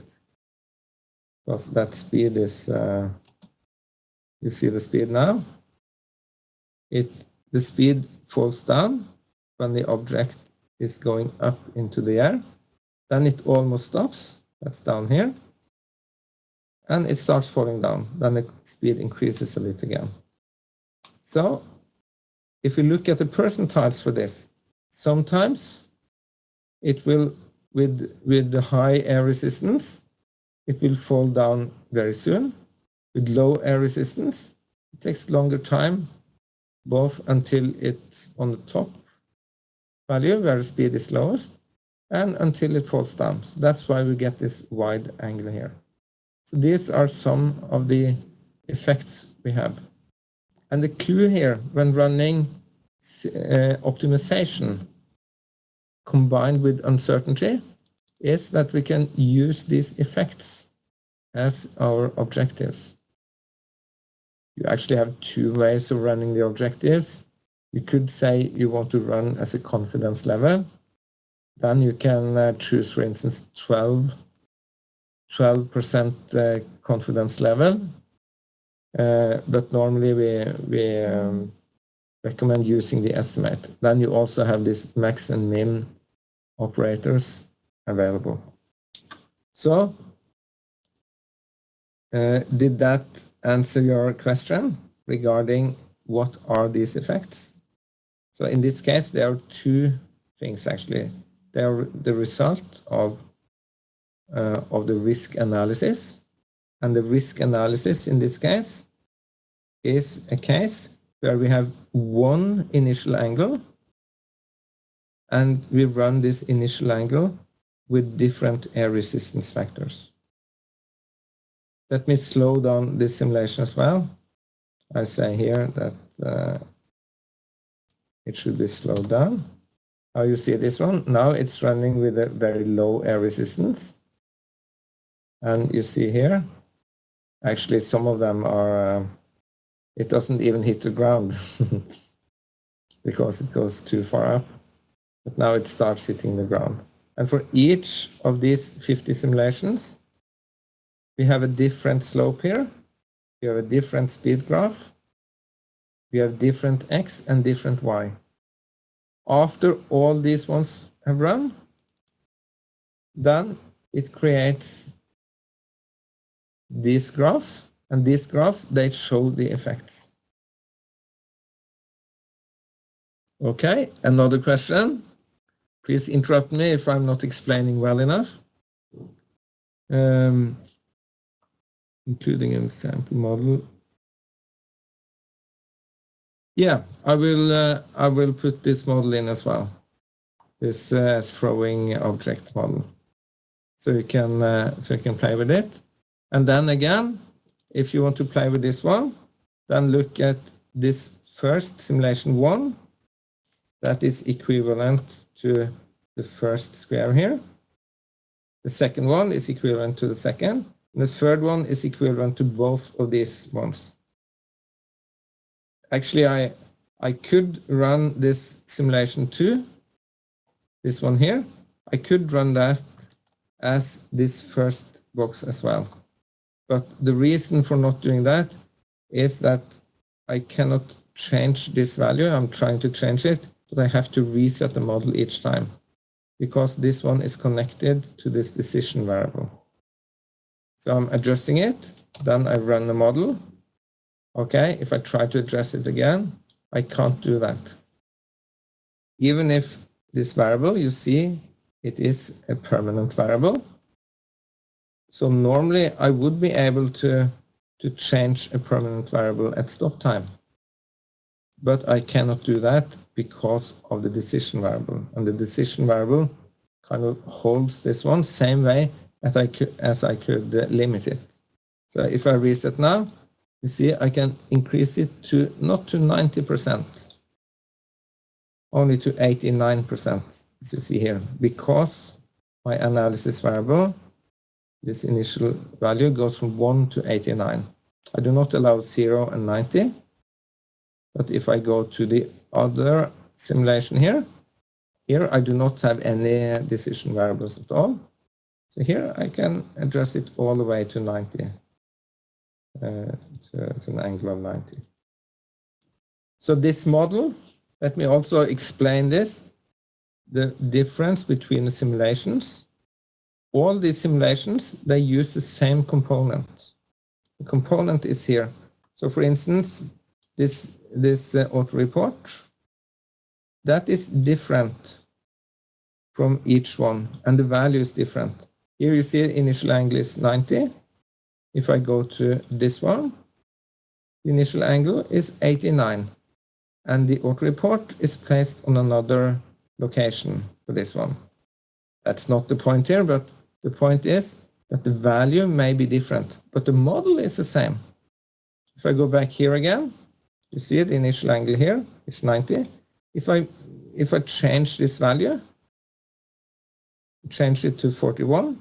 because that speed is, you see the speed now? The speed falls down when the object is going up into the air. Then it almost stops, that's down here. And it starts falling down, then the speed increases a bit again. So if you look at the percentiles for this, sometimes it will, with the high air resistance, it will fall down very soon. With low air resistance, it takes longer time, both until it's on the top value where the speed is lowest and until it falls down. So that's why we get this wide angle here. So these are some of the effects we have. And the clue here when running optimization combined with uncertainty is that we can use these effects as our objectives. You actually have two ways of running the objectives. You could say you want to run as a confidence level. Then you can choose, for instance, 12% confidence level. But normally we recommend using the estimate. Then you also have this max and min operators available. So, did that answer your question regarding what are these effects? So in this case, there are two things actually. They are the result of the risk analysis, and the risk analysis in this case is a case where we have one initial angle and we run this initial angle with different air resistance factors. Let me slow down this simulation as well. I say here that it should be slowed down. How you see this one? Now it's running with a very low air resistance. And you see here, actually some of them are, it doesn't even hit the ground because it goes too far up. But now it starts hitting the ground. And for each of these 50 simulations, we have a different slope here. We have a different speed graph. We have different X and different Y. After all these ones have run, then it creates these graphs, and these graphs, they show the effects. Okay, another question. Please interrupt me if I'm not explaining well enough. Including an example model. Yeah, I will put this model in as well. This throwing object model, so you can play with it. And then again, if you want to play with this one, then look at this first simulation 1. That is equivalent to the first square here. The second one is equivalent to the second. And the third one is equivalent to both of these ones. Actually, I could run this simulation 2, this one here. I could run that as this first box as well. But the reason for not doing that is that I cannot change this value. I'm trying to change it, but I have to reset the model each time because this one is connected to this decision variable. So I'm adjusting it, then I run the model. Okay, if I try to address it again, I can't do that. Even if this variable, you see, it is a permanent variable. So normally I would be able to change a permanent variable at stop time. But I cannot do that because of the decision variable. And the decision variable kind of holds this one same way as I could limit it. So if I reset now, you see I can increase it to not to 90%, only to 89%, as you see here, because my analysis variable, this initial value, goes from 1 to 89. I do not allow 0 and 90, but if I go to the other simulation here I do not have any decision variables at all. So here I can adjust it all the way to 90, to an angle of 90. So this model, let me also explain this, the difference between the simulations. All these simulations, they use the same component. The component is here. So for instance, this auto report, that is different from each one, and the value is different. Here you see the initial angle is 90. If I go to this one, the initial angle is 89, and the auto report is placed on another location for this one. That's not the point here, but the point is that the value may be different, but the model is the same. If I go back here again, you see the initial angle here is 90. If I change this value, change it to 41,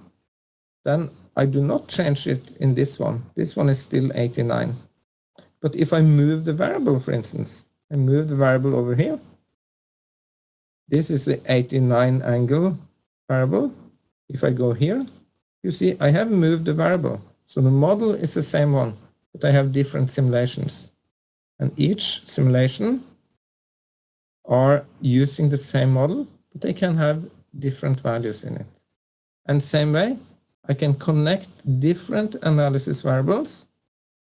then I do not change it in this one. This one is still 89. But if I move the variable, for instance, I move the variable over here, this is the 89 angle variable. If I go here, you see I have moved the variable. So the model is the same one, but I have different simulations. And each simulation are using the same model, but they can have different values in it. And same way, I can connect different analysis variables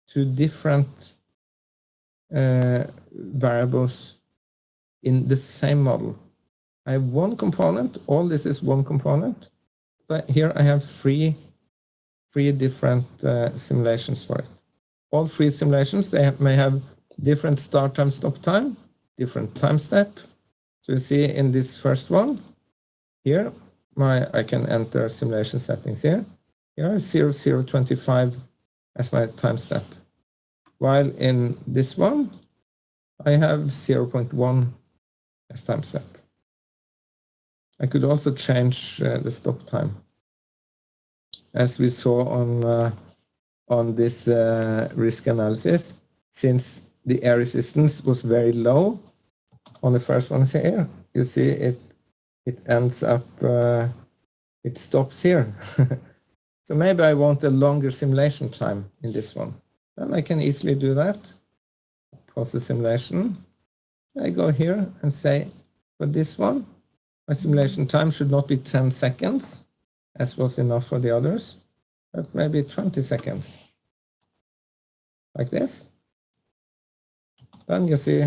to different variables in the same model. I have one component, all this is one component, but here I have three different simulations for it. All three simulations, they may have different start time, stop time, different time step. So you see in this first one, here, I can enter simulation settings here. Here is 0025 as my time step. While in this one, I have 0.1 as time step. I could also change the stop time. As we saw on this risk analysis, since the air resistance was very low on the first one here, you see it ends up, it stops here. So maybe I want a longer simulation time in this one. Then I can easily do that. Pause the simulation. I go here and say, for this one, my simulation time should not be 10 seconds, as was enough for the others, but maybe 20 seconds. Like this. Then you see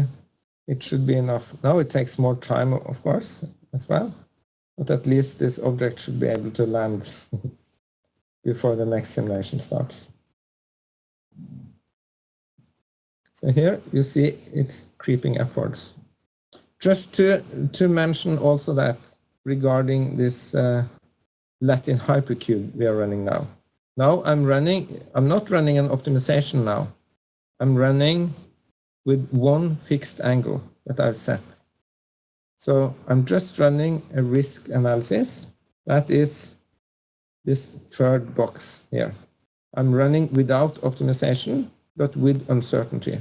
it should be enough. Now it takes more time, of course, as well, but at least this object should be able to land before the next simulation starts. So here you see it's creeping upwards. Just to mention also that regarding this Latin hypercube we are running now. Now I'm not running an optimization now. I'm running with one fixed angle that I've set. So I'm just running a risk analysis. That is this third box here. I'm running without optimization, but with uncertainty.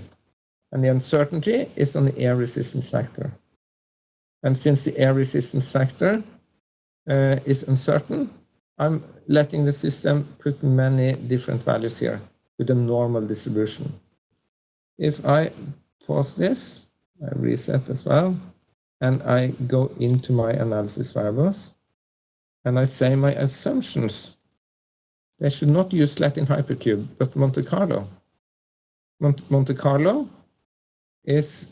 And the uncertainty is on the air resistance factor. And since the air resistance factor is uncertain, I'm letting the system put many different values here with a normal distribution. If I pause this, I reset as well, and I go into my analysis variables, and I say my assumptions. They should not use Latin hypercube, but Monte Carlo. Monte Carlo is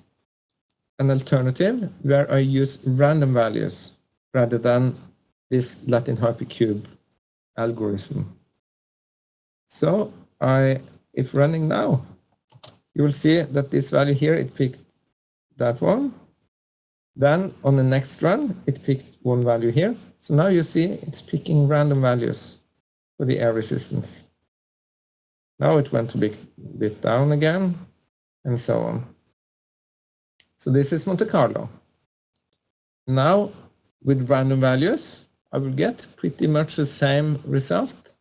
an alternative where I use random values rather than this Latin hypercube algorithm. So if running now, you will see that this value here, it picked that one. Then on the next run, it picked one value here. So now you see it's picking random values for the air resistance. Now it went a bit down again, and so on. So this is Monte Carlo. Now, with random values, I will get pretty much the same result.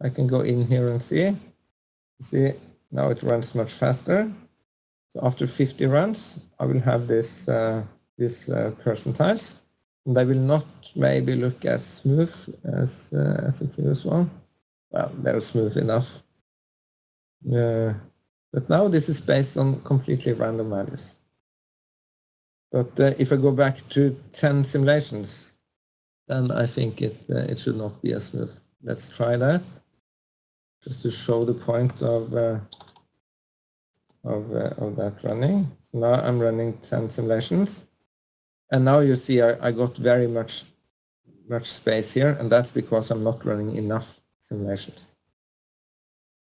I can go in here and see. You see, now it runs much faster. So after 50 runs, I will have this percentiles, and they will not maybe look as smooth as the previous one. Well, they're smooth enough. But now this is based on completely random values. But if I go back to 10 simulations, then I think it should not be as smooth. Let's try that, just to show the point of that running. So now I'm running 10 simulations, and now you see I got very much space here, and that's because I'm not running enough simulations.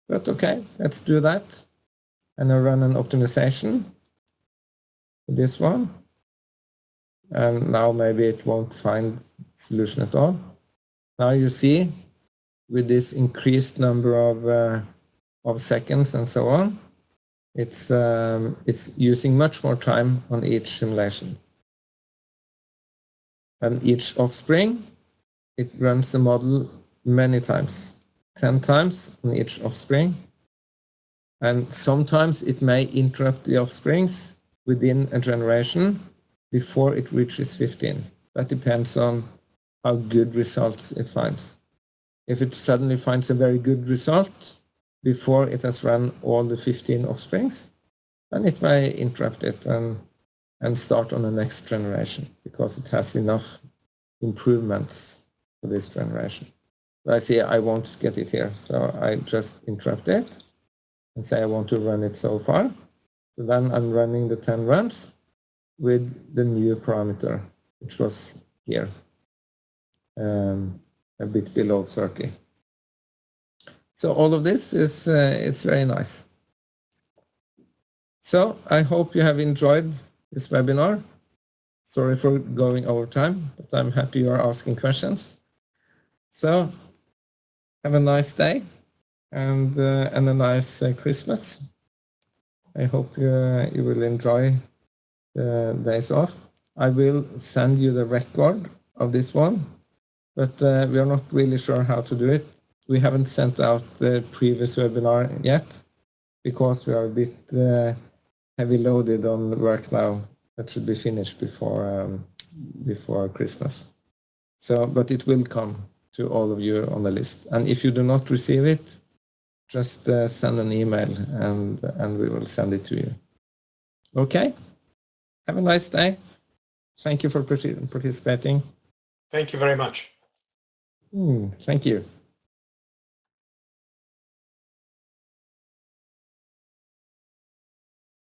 But okay, let's do that, and I run an optimization for this one. and now maybe it won't find solution at all. Now you see, with this increased number of seconds and so on, it's using much more time on each simulation. And each offspring, it runs the model many times, 10 times on each offspring. And sometimes it may interrupt the offsprings within a generation before it reaches 15. That depends on how good results it finds. If it suddenly finds a very good result before it has run all the 15 offsprings, then it may interrupt it and start on the next generation because it has enough improvements for this generation. But I see I won't get it here, so I just interrupt it and say I want to run it so far. So then I'm running the 10 runs with the new parameter, which was here, a bit below 30. So all of this is it's very nice. So I hope you have enjoyed this webinar. Sorry for going over time, but I'm happy you are asking questions. So have a nice day and a nice Christmas. I hope you will enjoy the days off. I will send you the record of this one, but we are not really sure how to do it. We haven't sent out the previous webinar yet because we are a bit heavy loaded on work now that should be finished before Christmas. So, but it will come to all of you on the list. And if you do not receive it, just send an email and we will send it to you. Okay? Have a nice day. Thank you for participating. Thank you very much. Thank you.